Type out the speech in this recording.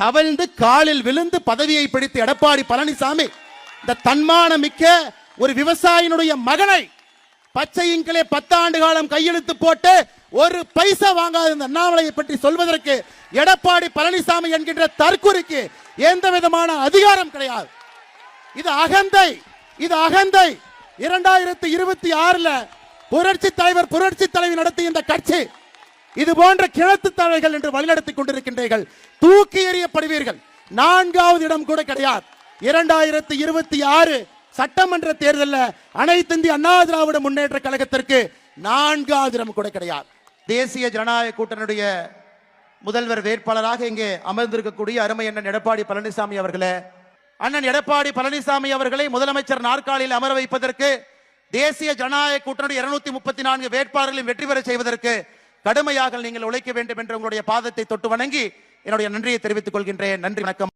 தவழ்ந்து காலில் விழுந்து பதவியை பிடித்து எடப்பாடி பழனிசாமி இந்த தன்மான மிக்க ஒரு விவசாயினுடைய மகனை பச்சையின்களே 10 ஆண்டு காலம் கையெழுத்து போட்டு ஒரு பைசா வாங்காத இந்த அண்ணாமலையை பற்றி சொல்வதற்கு எடப்பாடி பழனிசாமி என்கின்ற தற்குறிக்கு எந்த விதமான அதிகாரம் கிடையாது. இது அகந்தை, இது அகந்தை. 2026 புரட்சி தலைவர் புரட்சி தலைவி நடத்திய இந்த கட்சி இது போன்ற கிணத்து தலைகள் என்று வழிநடத்திக் கொண்டிருக்கின்றீர்கள். தூக்கி எறியப்படுவீர்கள். 4வது இடம் கூட கிடையாது. 2026 சட்டமன்ற தேர்தலில் அனைத்து இந்திய அண்ணா திராவிட முன்னேற்ற கழகத்திற்கு 4வது இடம் கூட கிடையாது. தேசிய ஜனநாயக கூட்டணியுடைய முதல்வர் வேட்பாளராக இங்கே அமர்ந்திருக்கக்கூடிய அருமை அண்ணன் எடப்பாடி பழனிசாமி அவர்களே, அண்ணன் எடப்பாடி பழனிசாமி அவர்களை முதலமைச்சர் நாற்காலியில் அமர வைப்பதற்கு தேசிய ஜனநாயக கூட்டணியுடைய 234 வேட்பாளர்களையும் வெற்றி பெற செய்வதற்கு கடுமையாக நீங்கள் உழைக்க வேண்டும் என்ற உங்களுடைய பாதத்தை தொட்டு வணங்கி என்னுடைய நன்றியை தெரிவித்துக் கொள்கின்றேன். நன்றி, வணக்கம்.